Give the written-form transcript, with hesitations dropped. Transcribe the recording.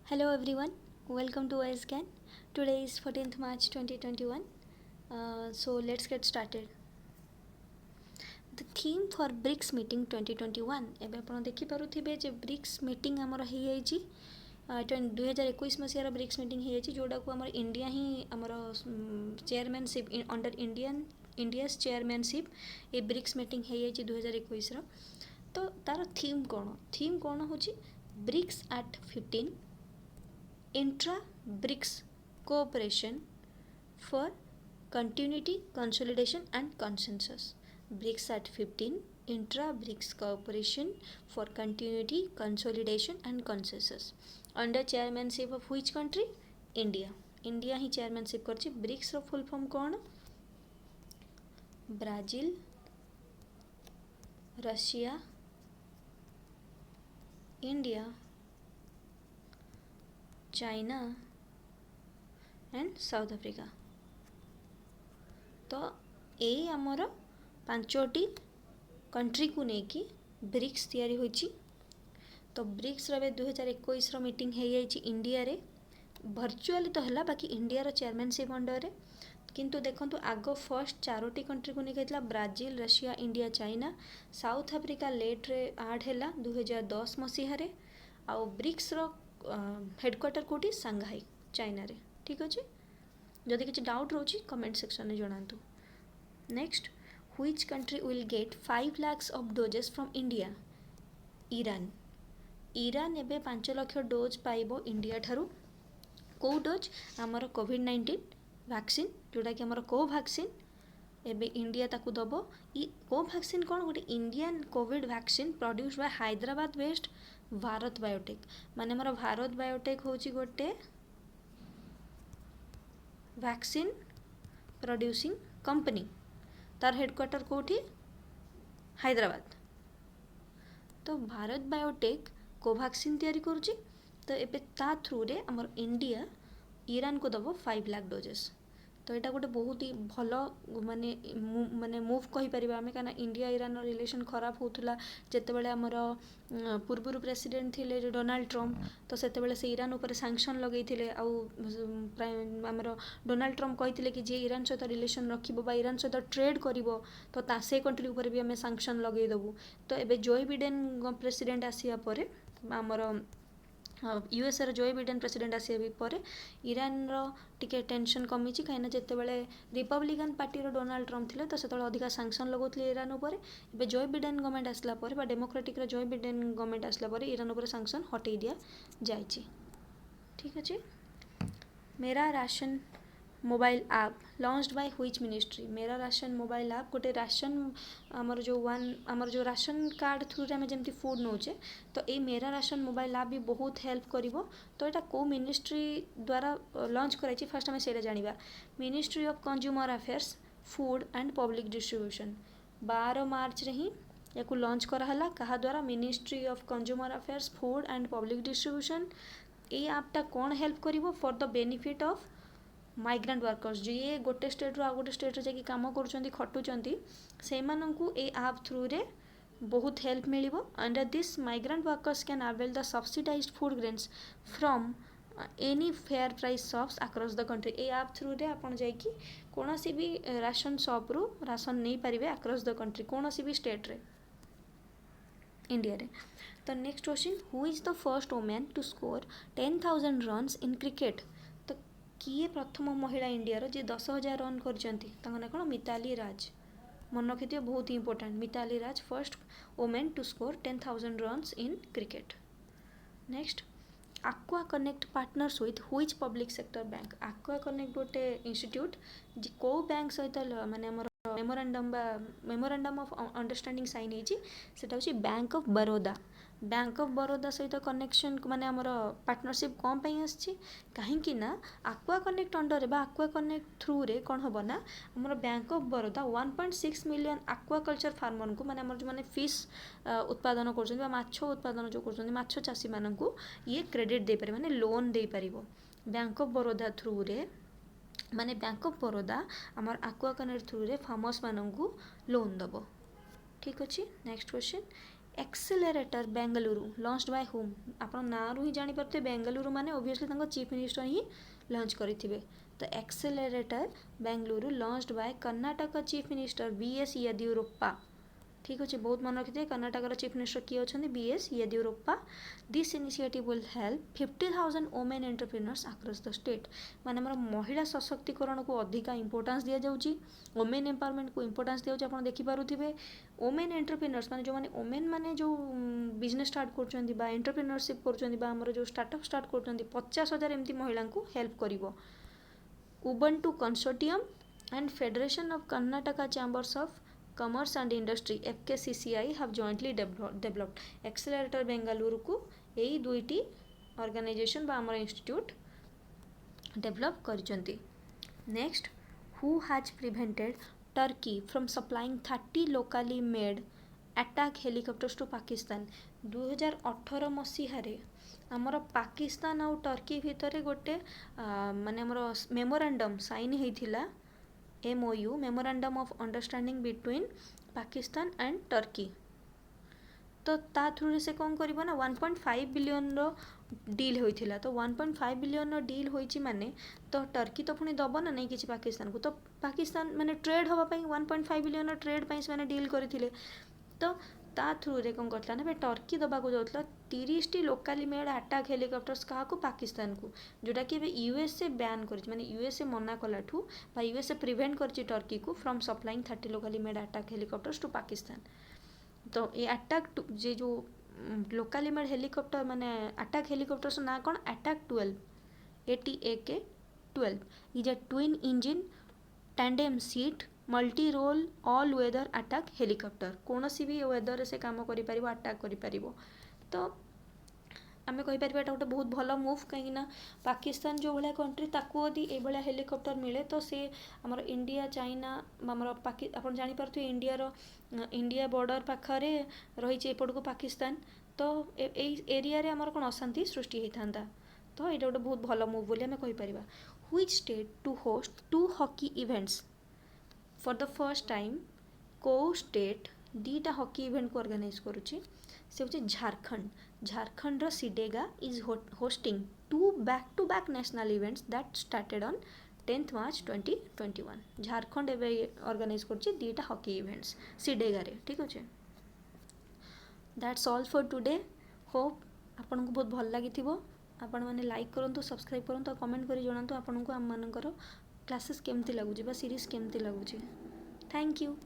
Hello everyone, welcome to OSCAN. Today is 14th March 2021. So let's get started. The theme for BRICS meeting 2021 ଏବେ ଆପଣ ଦେଖିପାରୁଥିବେ ଯେ BRICS meeting ଆମର ହେଇଯାଇଛି 2021 ମସିହାର ବ୍ରିକ୍ସ ମିଟିଂ ହେଇଯାଇଛି ଯେଉଁଟାକୁ ଆମର ଇଣ୍ଡିଆ ହିଁ ଆମର ଚେୟାରମ୍ୟାନସିପ୍ ଅଣ୍ଡର ଇଣ୍ଡିଆସ୍ ଚେୟାରମ୍ୟାନସିପ୍ ଏ ବ୍ରିକ୍ସ ମିଟିଂ ହେଇଯାଇଛି 2021ର। ତ ତାର ଥିମ୍ କ'ଣ ହେଉଛି BRICS at 15 intra-BRICS cooperation for continuity, consolidation and consensus. BRICS at 15 intra-BRICS cooperation for continuity, consolidation and consensus. Under chairmanship of which country? India. India he chairmanship करछि। BRICS रो full form कौन? Brazil, Russia, India, China and south Africa. तो यही आमर पांचटी country को लेकिन BRICS तैयारी होइछि। तो BRICS रे 2021 मीटिंग हो इंडिया रे वर्चुअली तो है बाकी इंडिया चेयरमैनशिप अंडर रे किंतु देखंतु आग फर्स्ट चारोटी कंट्री को लेकिन Brazil, Russia, India, China, South Africa लेट रे आड है 2010 मसीह रे। आउ ब्रिक्स रो हेडक्वार्टर कोटी सांघाई चाइना रे। ठीक अच्छे, जदि किसी डाउट रोची कमेंट सेक्शन में जनातु। Next, which country will get 5 lakhs of doses from India? Iran. Iran एबे 5 लाख डोज पाइबो इंडिया ठारू। को डोज? आमर कोविड-19 वैक्सीन जोटा कि आमर कोवैक्सीन एबे इंडिया ताकू दबो। कोवैक्सीन कौन? गोटे Indian Covid vaccine produce by Hyderabad based Bharat biotech. माने मोर भारत बायोटेक होची गोटे वैक्सीन प्रोड्यूसिंग कंपनी। तार हेडक्वार्टर कोठी? हैदराबाद। तो भारत बायोटेक कोवैक्सीन तैयारी करुची। तो एबे ता थ्रू रे हमर इंडिया ईरान को दबो 5 लाख डोजेस। तो यहाँ गोटे बहुत ही भल माने मुव कही परिबा आमे काना इंडिया ईरान रिलेशन खराब होतुला जेतेबेले हमर पूर्व प्रेसिडेंट थिले डोनाल्ड ट्रम्प। तो सेतेबेले से ईरान ऊपर सैंक्शन लगेइथिले आउ हमर डोनाल्ड ट्रम्प कहिथिले कि जे ईरान सहित रिलेशन रखिबो बा ईरान सहित ट्रेड करिवो तो तासे कंट्री ऊपर भी आमे सैंक्शन लगेइ दबु। तो एबे जो बिडेन प्रेसिडेंट आसिया परे हमर यूएसए रो जो बिडेन प्रेसिडेंट आसिया पर ईरान रो टिके टेंशन कमी कहीं जितेबाला रिपब्लिकन पार्टी डोनाल्ड ट्रम्प थे तो से अधिका सैंक्शन लगौले ईरान उपर। एबे जो बिडेन गवर्नमेंट आसला पर डेमोक्रेटिक जो बिडेन गवर्नमेंट आसला पर ईरान उपर सैंक्शन हटई दिया जाइए। ठीक अच्छे। मेरा ration mobile app launched by which ministry? मेरा राशन मोबाइल ऐप गोटे राशन आमर जो राशन कार्ड थ्रू रे जमी फूड नौचे तो ये मेरा राशन मोबाइल ऐप भी बहुत हेल्प करिवो। तो यहाँ कौ मिनिस्ट्री द्वारा लॉन्च कराई? फर्स्ट आम से जाना ministry of consumer affairs food and public distribution 12 March रे ही या लॉन्च कराला। क्या द्वारा? Ministry of consumer affairs food and public distribution. ये ऐपटा कौन हेल्प करिवो? For the benefit of migrant workers जी गोटे स्टेट रू आ गोटे स्टेट रे जाकि काम करुँच खटुंट से ऐप थ्रू रे बहुत हेल्प मिलिबो। Under this migrant workers can avail the subsidised food grains from any fair price shops across the country. ए ऐप थ्रू रे आपन जाकि कोनोसी भी राशन शॉप रू राशन नहीं पारिबे अक्रॉस द कंट्री कोनोसी भी स्टेट रे इंडिया रे। तो next question, who is the first women to score 10,000 runs in cricket? तो किए प्रथम महिला इंडिया जी 10,000 रन कर कौन? मिताली राज। मन रखिए बहुत ही important. Mithali Raj first women to score 10,000 runs in cricket. Next, Aqua Connect partners with which public sector bank? Aqua Connect गोटे इंस्टीट्यूट जी को बैंक सहित माने मेमोरांडम ऑफ अंडरस्टैंडिंग साइन होती से bank of Baroda. Bank of Baroda सहित कनेक्शन माने आमर पार्टनरशिप कौन आसी कहीं aqua connect under aqua connect through रे कौन हम ना आमर bank of Baroda 1.6 million aquaculture farmer को माने जो मैंने फिश उत्पादन कर माछ उत्पादन जो कर चाषी मानू ये क्रेडिट दे पारे माने लोन दे पारिबो बैंक ऑफ बरोदा थ्रू रे। माने बैंक ऑफ बरोदा आमर आक्वा कनेक्ट थ्रू रे फार्मर्स मानू लोन दबो। ठीक अच्छे। Next question, accelerator Bengaluru launched by होम आपण नारू ही जानी पारते बेंगलुरु माने ओब्वियसली तांको चीफ मिनिस्टर ही लॉन्च करिथिबे तो accelerator Bengaluru launched by Karnataka chief minister BS Yediyurappa ठीक अच्छे बहुत मन रखिए कर्नाटक चीफ मिनिस्टर किए अच्छा BS Yediyurappa this initiative will help 50,000 women entrepreneurs across the state माने हमर महिला सशक्तिकरण को अधिक इंपोर्टेंस दिया जाउची वोमेन एम्पावरमेंट को इंपोर्टेंस दिया जाउची आपण देखि पारुथिबे वोमेन एंटरप्रेन्योर्स माने जो माने वोमेन माने जो बिजनेस स्टार्ट करछन्ती बा एंटरप्रेन्योरशिप करछन्ती बा हमर जो स्टार्टअप स्टार्ट करछन्ती 50,000 एमती महिला को हेल्प करिवो Ubuntu consortium and federation of Karnataka chambers of commerce and industry FKCCI have jointly developed accelerator Bengaluru को यही दुईटी ऑर्गेनाइजेशन बा हमर इंस्टीट्यूट डेवलप करछन्ती next who has prevented Turkey from supplying 30 locally made attack helicopters to Pakistan 2018 मसीहारे आमर पाकिस्तान आउ टर्की भितर गोटे माने हमर मेमोरेंडम साइन होइथिला MOU memorandum of understanding between Pakistan and Turkey तो ता थ्रू से कौन करिबो ना 1.5 बिलियन रो डील होइथिला तो 1.5 बिलियन रो डील होइची माने तो टर्की तो पुनी दबो ना नहीं किछि पाकिस्तान को तो पाकिस्तान माने ट्रेड होबा पई 1.5 बिलियन रो ट्रेड पई से माने डील करथिले तो ता थ्रू रे कौन करथला ना टर्की दबा को जाउतला 30 T locally made attack helicopters कहा को पाकिस्तान को जोटा कि यूएसए बैन कर माने यूएसए मना कलाठू बा यूएसए प्रिवेंट करछि टर्की को from supplying 30 locally made attack helicopters to Pakistan तो ये अटैक जे जो लोकली मेड हेलिकॉप्टर माने अटैक हेलिकॉप्टर्स ना कौन attack 12 ATAK-12 is a twin engine tandem seat multi role all weather attack helicopter कौन सी भी वेदर से काम करि परिबो अटैक करि परिबो तो आमे कहि परिबा एटा गोटे बहुत भल मूव कहीं पाकिस्तान जो भाया कंट्री ताकू यदि ए भाया हेलिकॉप्टर मिले तो से हमर इंडिया चाइना हमर आपन जानि पारथु इंडिया बॉर्डर पाखरे रही एपट को पाकिस्तान तो ए एरिया रे हमर कोन अशांति सृष्टि होइथांता तो एटा गोटे बहुत भल मूव बोली आमे कहि परिबा which state to host 2 hockey events for the first time को स्टेट दीटा हॉकी इवेंट को ऑर्गेनाइज करुच्ची से होचे झारखंड सिडेगा इज होस्टिंग 2 बैक-to-back national events that started on 10th March 2021 Jharkhand एवं ऑर्गेनाइज करुच्ची दीटा हॉकी इवेंट्स सिडेगा रे ठीक अच्छे that's all for today hope आपन को बहुत भल लगी आपण मैंने लाइक करूँ सब्सक्राइब करूँ और कमेंट कर जनातु आपन को आम मानकर क्लासेस केमती लगुच सीरीज केमती लगुच थैंक यू।